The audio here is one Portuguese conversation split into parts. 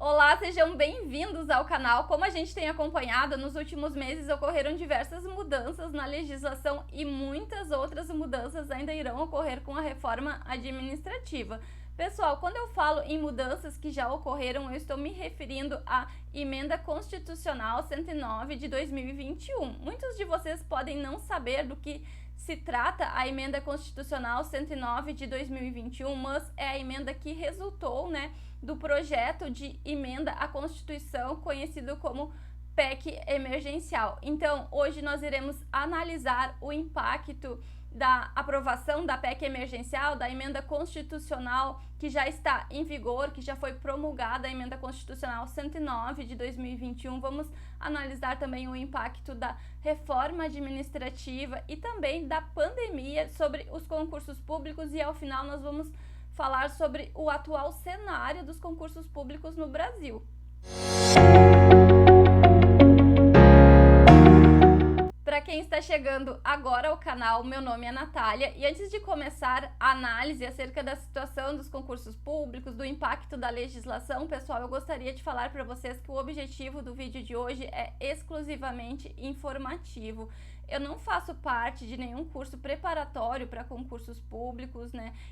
Olá, sejam bem-vindos ao canal. Como a gente tem acompanhado, nos últimos meses ocorreram diversas mudanças na legislação e muitas outras mudanças ainda irão ocorrer com a reforma administrativa. Pessoal, quando eu falo em mudanças que já ocorreram, eu estou me referindo à Emenda Constitucional 109 de 2021. Muitos de vocês podem não saber do que se trata a Emenda Constitucional 109 de 2021, mas é a emenda que resultou, do projeto de emenda à Constituição, conhecido como PEC emergencial. Então, hoje nós iremos analisar o impacto da aprovação da PEC emergencial, da emenda constitucional que já está em vigor, que já foi promulgada, a emenda constitucional 109 de 2021. Vamos analisar também o impacto da reforma administrativa e também da pandemia sobre os concursos públicos, e ao final nós vamos falar sobre o atual cenário dos concursos públicos no Brasil. Para quem está chegando agora ao canal, meu nome é Natália, e antes de começar a análise acerca da situação dos concursos públicos, do impacto da legislação, pessoal, eu gostaria de falar para vocês que o objetivo do vídeo de hoje é exclusivamente informativo. Eu não faço parte de nenhum curso preparatório para concursos públicos,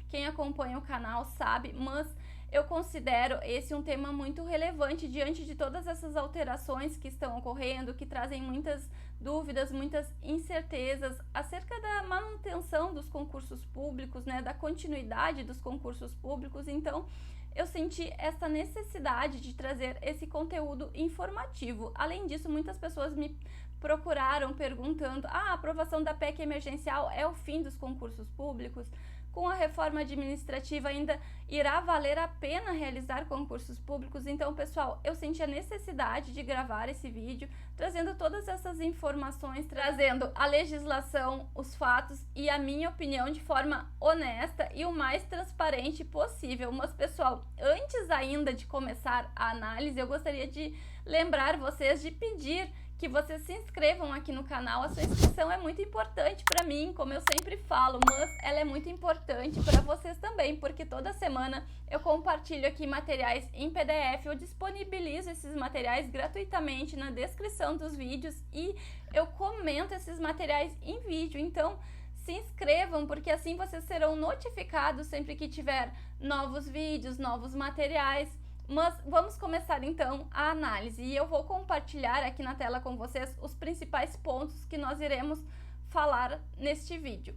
Quem acompanha o canal sabe, mas eu considero esse um tema muito relevante diante de todas essas alterações que estão ocorrendo, que trazem muitas dúvidas, muitas incertezas acerca da manutenção dos concursos públicos, da continuidade dos concursos públicos. Então, eu senti essa necessidade de trazer esse conteúdo informativo. Além disso, muitas pessoas me procuraram perguntando: a aprovação da PEC emergencial é o fim dos concursos públicos? Com a reforma administrativa ainda irá valer a pena realizar concursos públicos? Então, pessoal, eu senti a necessidade de gravar esse vídeo, trazendo todas essas informações, trazendo a legislação, os fatos e a minha opinião de forma honesta e o mais transparente possível. Mas, pessoal, antes ainda de começar a análise, eu gostaria de lembrar vocês, de pedir que vocês se inscrevam aqui no canal. A sua inscrição é muito importante para mim, como eu sempre falo, mas ela é muito importante para vocês também, porque toda semana eu compartilho aqui materiais em PDF, eu disponibilizo esses materiais gratuitamente na descrição dos vídeos e eu comento esses materiais em vídeo. Então, se inscrevam, porque assim vocês serão notificados sempre que tiver novos vídeos, novos materiais. Mas vamos começar então a análise, e eu vou compartilhar aqui na tela com vocês os principais pontos que nós iremos falar neste vídeo.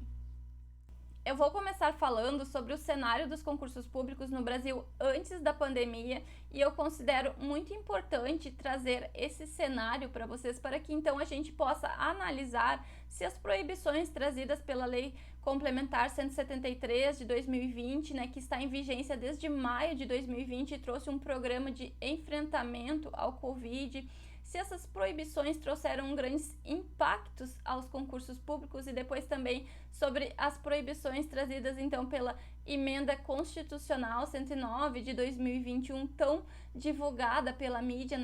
Eu vou começar falando sobre o cenário dos concursos públicos no Brasil antes da pandemia, e eu considero muito importante trazer esse cenário para vocês, para que então a gente possa analisar se as proibições trazidas pela Lei Complementar 173 de 2020, que está em vigência desde maio de 2020 e trouxe um programa de enfrentamento ao Covid, se essas proibições trouxeram grandes impactos aos concursos públicos, e depois também sobre as proibições trazidas então pela Emenda Constitucional 109 de 2021, tão divulgada pela mídia,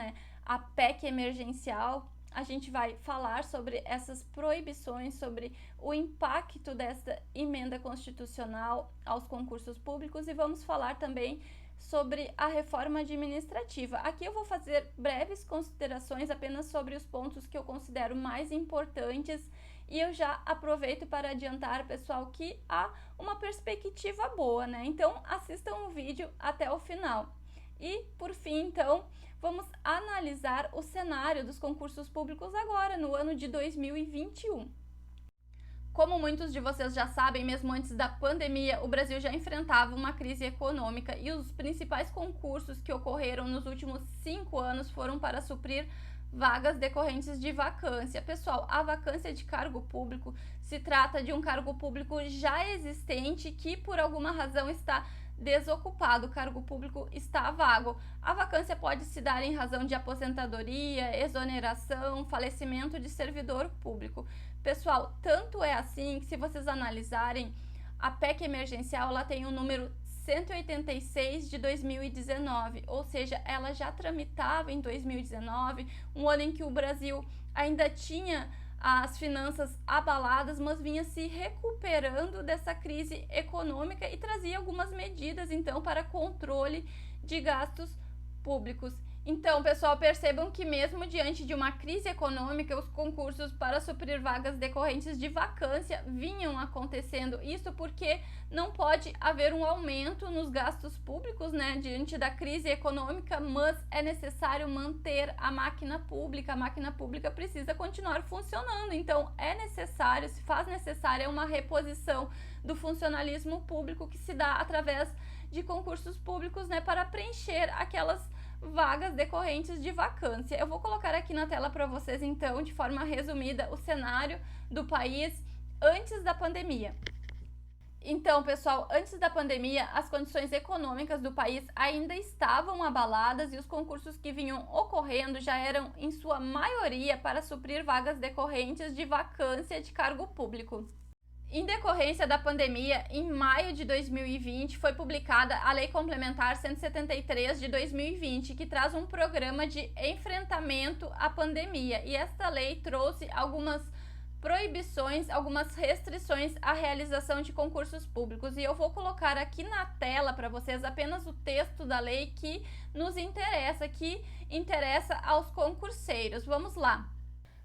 a PEC emergencial. A gente vai falar sobre essas proibições, sobre o impacto dessa emenda constitucional aos concursos públicos, e vamos falar também sobre a reforma administrativa. Aqui eu vou fazer breves considerações apenas sobre os pontos que eu considero mais importantes, e eu já aproveito para adiantar, pessoal, que há uma perspectiva boa, Então assistam o vídeo até o final. E, por fim, então, vamos analisar o cenário dos concursos públicos agora, no ano de 2021. Como muitos de vocês já sabem, mesmo antes da pandemia, o Brasil já enfrentava uma crise econômica, e os principais concursos que ocorreram nos últimos 5 anos foram para suprir vagas decorrentes de vacância. Pessoal, a vacância de cargo público se trata de um cargo público já existente que por alguma razão está desocupado, o cargo público está vago. A vacância pode se dar em razão de aposentadoria, exoneração, falecimento de servidor público. Pessoal, tanto é assim que, se vocês analisarem, a PEC emergencial ela tem o número 186 de 2019, ou seja, ela já tramitava em 2019, um ano em que o Brasil ainda tinha as finanças abaladas, mas vinha se recuperando dessa crise econômica e trazia algumas medidas então para controle de gastos públicos. Então, pessoal, percebam que mesmo diante de uma crise econômica, os concursos para suprir vagas decorrentes de vacância vinham acontecendo. Isso porque não pode haver um aumento nos gastos públicos, né, diante da crise econômica, mas é necessário manter a máquina pública. A máquina pública precisa continuar funcionando. Então, é necessário, se faz necessária uma reposição do funcionalismo público que se dá através de concursos públicos, né, para preencher aquelas vagas decorrentes de vacância. Eu vou colocar aqui na tela para vocês, então, de forma resumida, o cenário do país antes da pandemia. Então, pessoal, antes da pandemia, as condições econômicas do país ainda estavam abaladas e os concursos que vinham ocorrendo já eram, em sua maioria, para suprir vagas decorrentes de vacância de cargo público. Em decorrência da pandemia, em maio de 2020, foi publicada a Lei Complementar 173 de 2020, que traz um programa de enfrentamento à pandemia. E esta lei trouxe algumas proibições, algumas restrições à realização de concursos públicos. E eu vou colocar aqui na tela para vocês apenas o texto da lei que nos interessa, que interessa aos concurseiros. Vamos lá.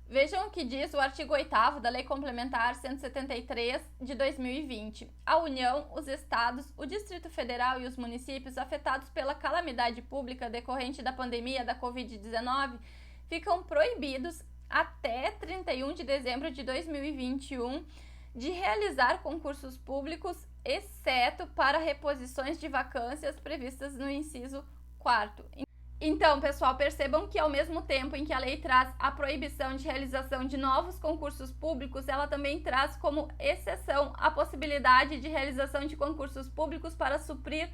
Vejam o que diz o artigo 8º da Lei Complementar 173 de 2020. A União, os Estados, o Distrito Federal e os municípios afetados pela calamidade pública decorrente da pandemia da Covid-19 ficam proibidos até 31 de dezembro de 2021 de realizar concursos públicos, exceto para reposições de vacâncias previstas no inciso 4º. Então, pessoal, percebam que ao mesmo tempo em que a lei traz a proibição de realização de novos concursos públicos, ela também traz como exceção a possibilidade de realização de concursos públicos para suprir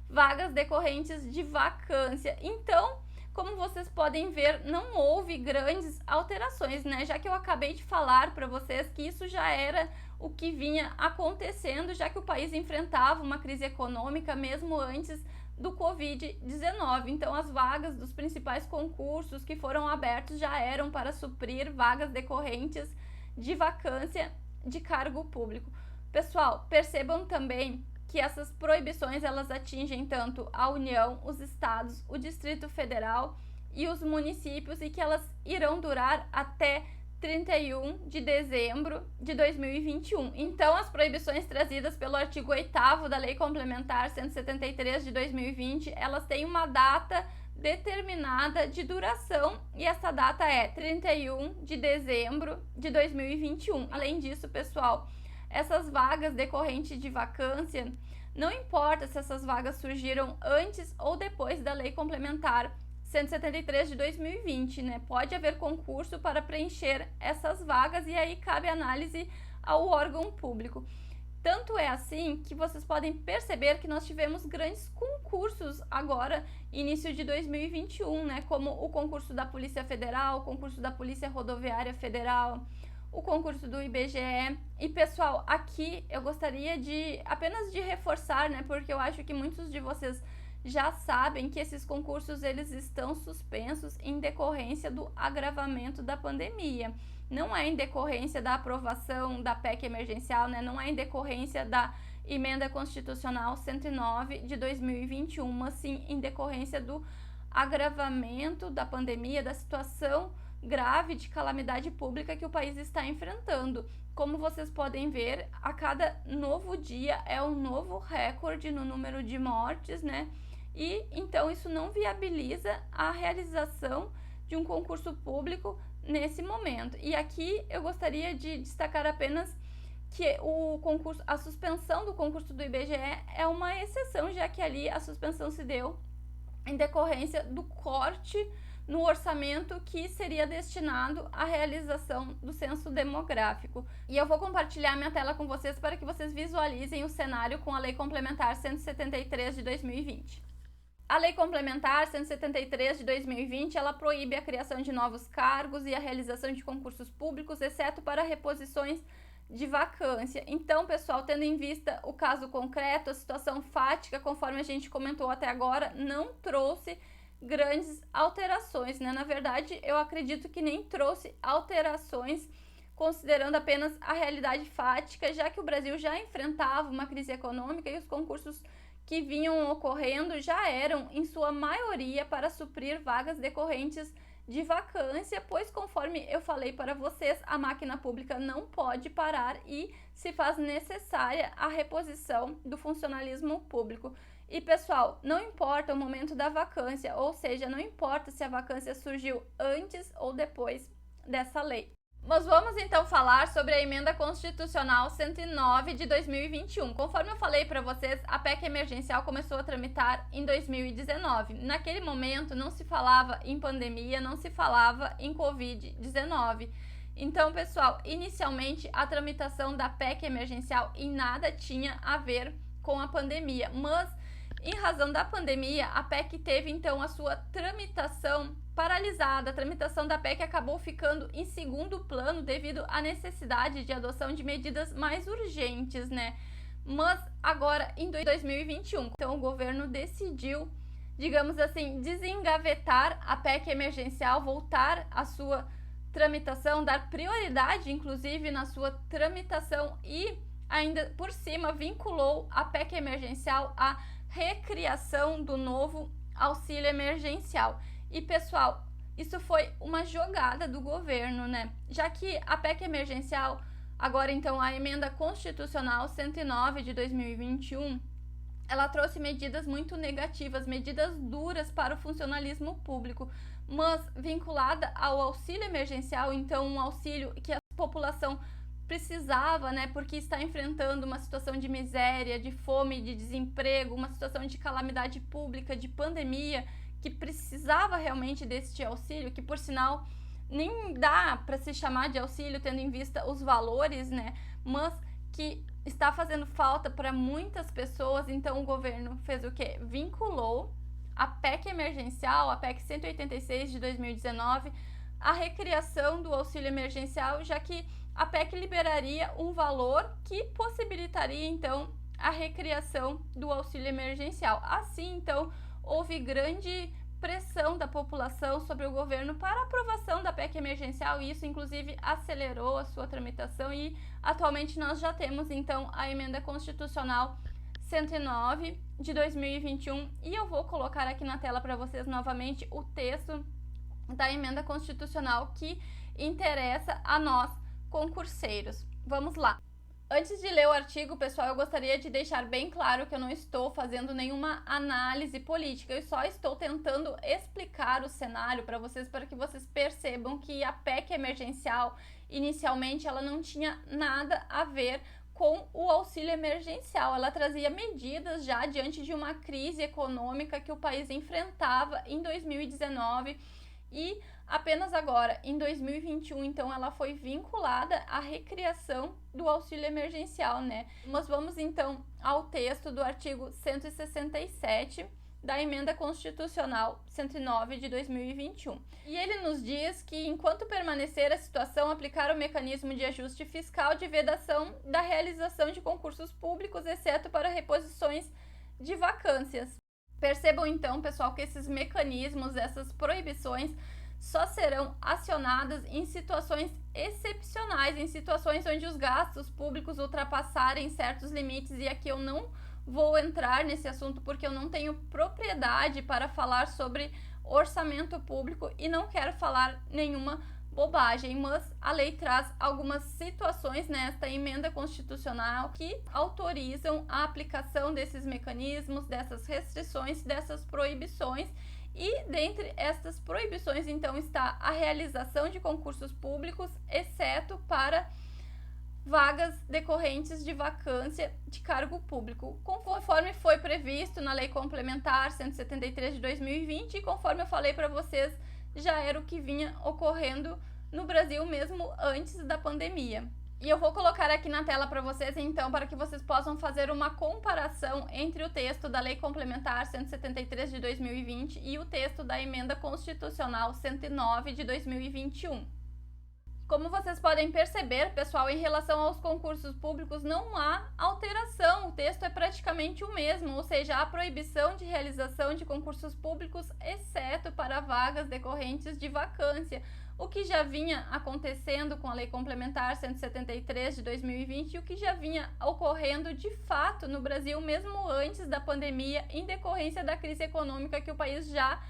vagas decorrentes de vacância. Então, como vocês podem ver, não houve grandes alterações, né? Já que eu acabei de falar para vocês que isso já era o que vinha acontecendo, já que o país enfrentava uma crise econômica mesmo antes do Covid-19. Então, as vagas dos principais concursos que foram abertos já eram para suprir vagas decorrentes de vacância de cargo público. Pessoal, percebam também que essas proibições elas atingem tanto a União, os estados, o Distrito Federal e os municípios e que elas irão durar até 31 de dezembro de 2021. Então, as proibições trazidas pelo artigo 8º da Lei Complementar 173 de 2020, elas têm uma data determinada de duração e essa data é 31 de dezembro de 2021. Além disso, pessoal, essas vagas decorrentes de vacância, não importa se essas vagas surgiram antes ou depois da Lei Complementar 173 de 2020, né? Pode haver concurso para preencher essas vagas e aí cabe análise ao órgão público. Tanto é assim que vocês podem perceber que nós tivemos grandes concursos agora, início de 2021, né? Como o concurso da Polícia Federal, o concurso da Polícia Rodoviária Federal, o concurso do IBGE. E, pessoal, aqui eu gostaria de apenas de reforçar, né? Porque eu acho que muitos de vocês já sabem que esses concursos eles estão suspensos em decorrência do agravamento da pandemia. Não é em decorrência da aprovação da PEC emergencial, né? Não é em decorrência da Emenda Constitucional 109 de 2021, mas sim em decorrência do agravamento da pandemia, da situação grave de calamidade pública que o país está enfrentando. Como vocês podem ver, a cada novo dia é um novo recorde no número de mortes, né? E então isso não viabiliza a realização de um concurso público nesse momento. E aqui eu gostaria de destacar apenas que a suspensão do concurso do IBGE é uma exceção, já que ali a suspensão se deu em decorrência do corte no orçamento que seria destinado à realização do censo demográfico. E eu vou compartilhar minha tela com vocês para que vocês visualizem o cenário com a Lei Complementar 173 de 2020. A Lei Complementar 173 de 2020, ela proíbe a criação de novos cargos e a realização de concursos públicos, exceto para reposições de vacância. Então, pessoal, tendo em vista o caso concreto, a situação fática, conforme a gente comentou até agora, não trouxe grandes alterações, né? Na verdade, eu acredito que nem trouxe alterações, considerando apenas a realidade fática, já que o Brasil já enfrentava uma crise econômica e os concursos que vinham ocorrendo já eram, em sua maioria, para suprir vagas decorrentes de vacância, pois, conforme eu falei para vocês, a máquina pública não pode parar e se faz necessária a reposição do funcionalismo público. E, pessoal, não importa o momento da vacância, ou seja, não importa se a vacância surgiu antes ou depois dessa lei. Mas vamos então falar sobre a Emenda Constitucional 109 de 2021. Conforme eu falei para vocês, a PEC emergencial começou a tramitar em 2019. Naquele momento não se falava em pandemia, não se falava em Covid-19. Então, pessoal, inicialmente a tramitação da PEC emergencial em nada tinha a ver com a pandemia, mas em razão da pandemia, a PEC teve então a sua tramitação paralisada. A tramitação da PEC acabou ficando em segundo plano devido à necessidade de adoção de medidas mais urgentes, né? Mas agora, em 2021, então o governo decidiu, digamos assim, desengavetar a PEC emergencial, voltar à sua tramitação, dar prioridade, inclusive, na sua tramitação e ainda por cima vinculou a PEC emergencial à recriação do novo auxílio emergencial. E, pessoal, isso foi uma jogada do governo, né? Já que a PEC emergencial, agora então a Emenda Constitucional 109 de 2021, ela trouxe medidas muito negativas, medidas duras para o funcionalismo público, mas vinculada ao auxílio emergencial, então um auxílio que a população precisava, né, porque está enfrentando uma situação de miséria, de fome, de desemprego, uma situação de calamidade pública, de pandemia, que precisava realmente deste auxílio, que por sinal nem dá para se chamar de auxílio tendo em vista os valores, né, mas que está fazendo falta para muitas pessoas. Então o governo fez o quê? Vinculou a PEC emergencial, a PEC 186 de 2019, a recriação do auxílio emergencial, já que a PEC liberaria um valor que possibilitaria, então, a recriação do auxílio emergencial. Assim, então, houve grande pressão da população sobre o governo para a aprovação da PEC emergencial e isso, inclusive, acelerou a sua tramitação e, atualmente, nós já temos, então, a Emenda Constitucional 109 de 2021 e eu vou colocar aqui na tela para vocês novamente o texto da Emenda Constitucional que interessa a nós, concurseiros. Vamos lá. Antes de ler o artigo, pessoal, eu gostaria de deixar bem claro que eu não estou fazendo nenhuma análise política, eu só estou tentando explicar o cenário para vocês, para que vocês percebam que a PEC emergencial, inicialmente, ela não tinha nada a ver com o auxílio emergencial. Ela trazia medidas já diante de uma crise econômica que o país enfrentava em 2019 e apenas agora, em 2021, então, ela foi vinculada à recriação do auxílio emergencial, né? Mas vamos, então, ao texto do artigo 167 da Emenda Constitucional 109 de 2021. E ele nos diz que, enquanto permanecer a situação, aplicar o mecanismo de ajuste fiscal de vedação da realização de concursos públicos, exceto para reposições de vacâncias. Percebam, então, pessoal, que esses mecanismos, essas proibições, só serão acionadas em situações excepcionais, em situações onde os gastos públicos ultrapassarem certos limites, e aqui eu não vou entrar nesse assunto porque eu não tenho propriedade para falar sobre orçamento público e não quero falar nenhuma bobagem, mas a lei traz algumas situações nesta emenda constitucional que autorizam a aplicação desses mecanismos, dessas restrições, dessas proibições. E dentre estas proibições, então, está a realização de concursos públicos, exceto para vagas decorrentes de vacância de cargo público, conforme foi previsto na Lei Complementar 173 de 2020 e conforme eu falei para vocês, já era o que vinha ocorrendo no Brasil mesmo antes da pandemia. E eu vou colocar aqui na tela para vocês, então, para que vocês possam fazer uma comparação entre o texto da Lei Complementar 173 de 2020 e o texto da Emenda Constitucional 109 de 2021. Como vocês podem perceber, pessoal, em relação aos concursos públicos não há alteração, o texto é praticamente o mesmo, ou seja, a proibição de realização de concursos públicos, exceto para vagas decorrentes de vacância, o que já vinha acontecendo com a Lei Complementar 173 de 2020 e o que já vinha ocorrendo de fato no Brasil mesmo antes da pandemia, em decorrência da crise econômica que o país já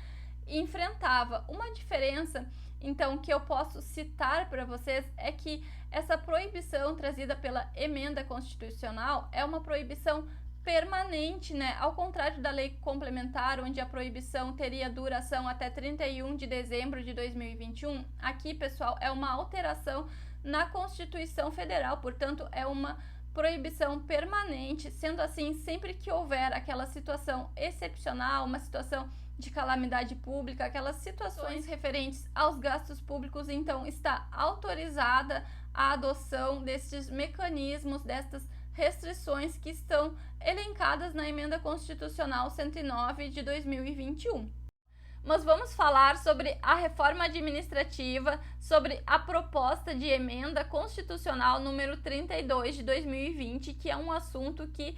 enfrentava. Uma diferença então que eu posso citar para vocês é que essa proibição trazida pela emenda constitucional é uma proibição permanente, né? Ao contrário da lei complementar, onde a proibição teria duração até 31 de dezembro de 2021, aqui, pessoal, é uma alteração na Constituição Federal, portanto, é uma proibição permanente, sendo assim, sempre que houver aquela situação excepcional, uma situação de calamidade pública, aquelas situações referentes aos gastos públicos, então está autorizada a adoção destes mecanismos, destas restrições que estão elencadas na Emenda Constitucional 109 de 2021. Mas vamos falar sobre a reforma administrativa, sobre a proposta de emenda constitucional número 32 de 2020, que é um assunto que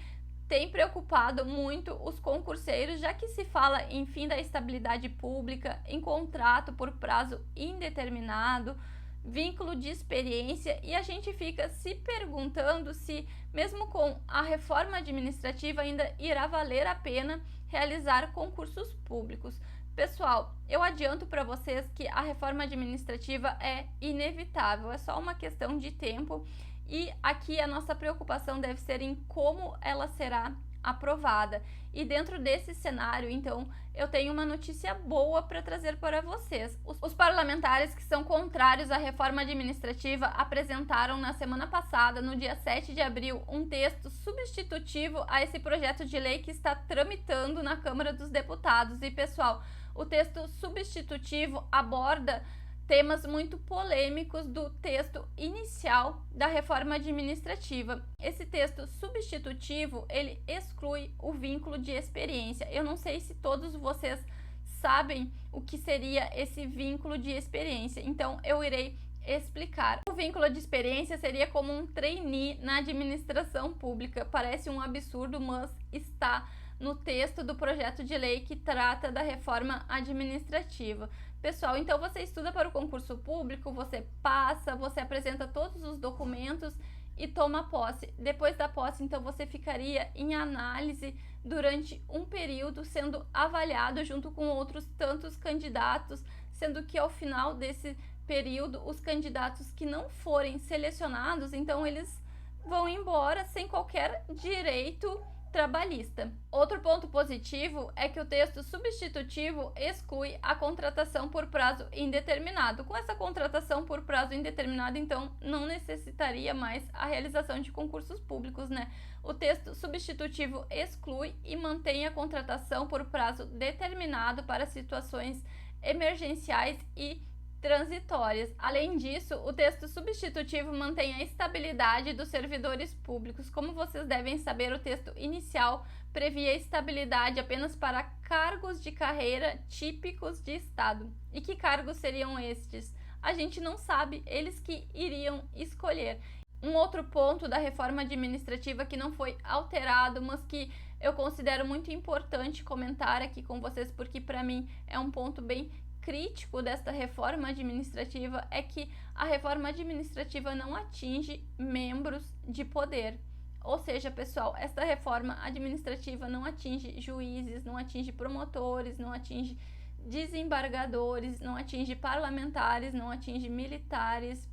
tem preocupado muito os concurseiros, já que se fala em fim da estabilidade pública, em contrato por prazo indeterminado, vínculo de experiência, e a gente fica se perguntando se, mesmo com a reforma administrativa, ainda irá valer a pena realizar concursos públicos. Pessoal, eu adianto para vocês que a reforma administrativa é inevitável, é só uma questão de tempo. E aqui a nossa preocupação deve ser em como ela será aprovada. E dentro desse cenário, então, eu tenho uma notícia boa para trazer para vocês. Os parlamentares que são contrários à reforma administrativa apresentaram na semana passada, no dia 7 de abril, um texto substitutivo a esse projeto de lei que está tramitando na Câmara dos Deputados. E, pessoal, o texto substitutivo aborda temas muito polêmicos do texto inicial da reforma administrativa. Esse texto substitutivo, ele exclui o vínculo de experiência. Eu não sei se todos vocês sabem o que seria esse vínculo de experiência, então eu irei explicar. O vínculo de experiência seria como um trainee na administração pública. Parece um absurdo, mas está no texto do projeto de lei que trata da reforma administrativa. Pessoal, então você estuda para o concurso público, você passa, você apresenta todos os documentos e toma posse. Depois da posse, então você ficaria em análise durante um período, sendo avaliado junto com outros tantos candidatos, sendo que ao final desse período, os candidatos que não forem selecionados, então eles vão embora sem qualquer direito trabalhista. Outro ponto positivo é que o texto substitutivo exclui a contratação por prazo indeterminado. Com essa contratação por prazo indeterminado, então, não necessitaria mais a realização de concursos públicos, né? O texto substitutivo exclui e mantém a contratação por prazo determinado para situações emergenciais e transitórias. Além disso, o texto substitutivo mantém a estabilidade dos servidores públicos. Como vocês devem saber, o texto inicial previa estabilidade apenas para cargos de carreira típicos de Estado. E que cargos seriam estes? A gente não sabe, eles que iriam escolher. Um outro ponto da reforma administrativa que não foi alterado, mas que eu considero muito importante comentar aqui com vocês, porque para mim é um ponto bem crítico desta reforma administrativa, é que a reforma administrativa não atinge membros de poder. Ou seja, pessoal, esta reforma administrativa não atinge juízes, não atinge promotores, não atinge desembargadores, não atinge parlamentares, não atinge militares.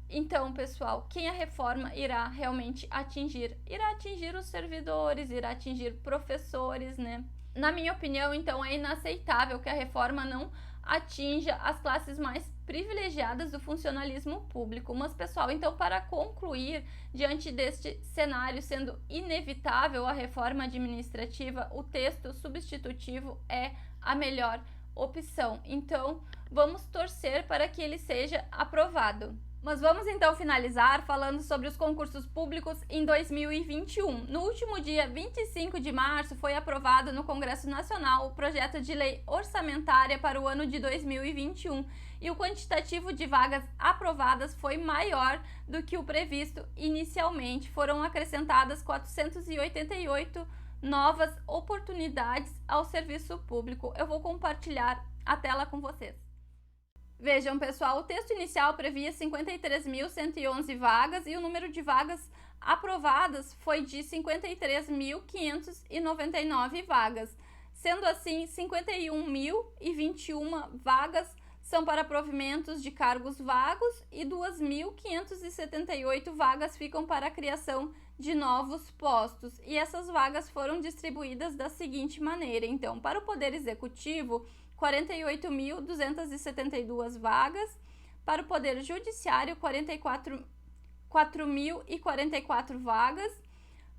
Então, pessoal, quem a reforma irá realmente atingir? Irá atingir os servidores, irá atingir professores, né? Na minha opinião, então, é inaceitável que a reforma não atinja as classes mais privilegiadas do funcionalismo público. Mas, pessoal, então, para concluir, diante deste cenário sendo inevitável a reforma administrativa, o texto substitutivo é a melhor opção. Então, vamos torcer para que ele seja aprovado. Mas vamos então finalizar falando sobre os concursos públicos em 2021. No último dia 25 de março foi aprovado no Congresso Nacional o projeto de lei orçamentária para o ano de 2021 e o quantitativo de vagas aprovadas foi maior do que o previsto inicialmente. Foram acrescentadas 488 novas oportunidades ao serviço público. Eu vou compartilhar a tela com vocês. Vejam, pessoal, o texto inicial previa 53.111 vagas e o número de vagas aprovadas foi de 53.599 vagas. Sendo assim, 51.021 vagas são para provimentos de cargos vagos e 2.578 vagas ficam para a criação de novos postos. E essas vagas foram distribuídas da seguinte maneira. Então, para o Poder Executivo, 48.272 vagas, para o Poder Judiciário, 4.044 vagas,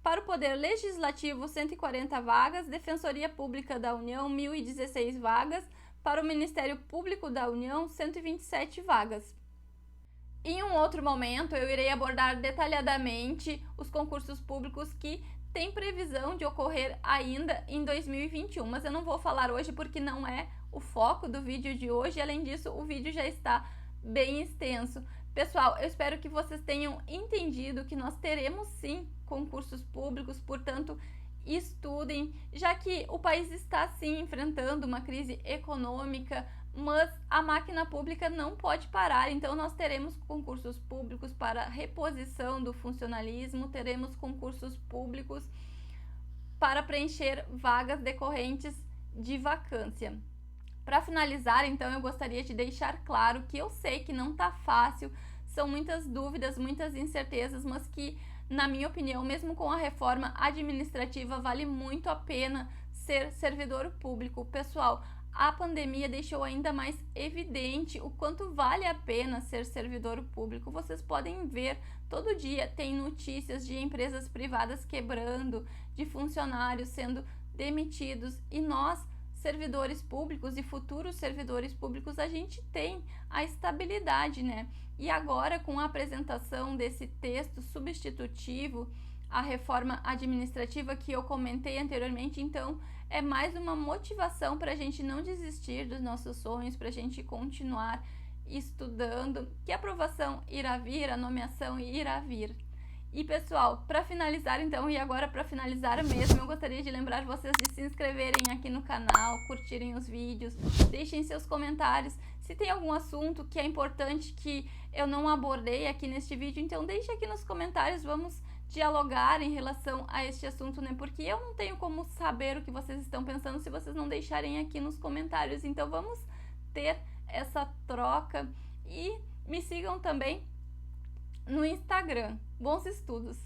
para o Poder Legislativo, 140 vagas, Defensoria Pública da União, 1.016 vagas, para o Ministério Público da União, 127 vagas. Em um outro momento, eu irei abordar detalhadamente os concursos públicos que têm previsão de ocorrer ainda em 2021, mas eu não vou falar hoje porque não é o foco do vídeo de hoje. Além disso, o vídeo já está bem extenso. Pessoal, eu espero que vocês tenham entendido que nós teremos sim concursos públicos, portanto, estudem, já que o país está sim enfrentando uma crise econômica, mas a máquina pública não pode parar. Então nós teremos concursos públicos para reposição do funcionalismo, teremos concursos públicos para preencher vagas decorrentes de vacância. Para finalizar, então, eu gostaria de deixar claro que eu sei que não está fácil, são muitas dúvidas, muitas incertezas, mas que, na minha opinião, mesmo com a reforma administrativa, vale muito a pena ser servidor público. Pessoal, a pandemia deixou ainda mais evidente o quanto vale a pena ser servidor público. Vocês podem ver, todo dia tem notícias de empresas privadas quebrando, de funcionários sendo demitidos, e nós, servidores públicos e futuros servidores públicos, a gente tem a estabilidade, né? E agora, com a apresentação desse texto substitutivo à reforma administrativa que eu comentei anteriormente, então é mais uma motivação para a gente não desistir dos nossos sonhos, para a gente continuar estudando, que a aprovação irá vir, a nomeação irá vir. E pessoal, para finalizar então, e agora para finalizar mesmo, eu gostaria de lembrar vocês de se inscreverem aqui no canal, curtirem os vídeos, deixem seus comentários. Se tem algum assunto que é importante que eu não abordei aqui neste vídeo, então deixe aqui nos comentários, vamos dialogar em relação a este assunto, né? Porque eu não tenho como saber o que vocês estão pensando se vocês não deixarem aqui nos comentários. Então vamos ter essa troca e me sigam também no Instagram. Bons estudos!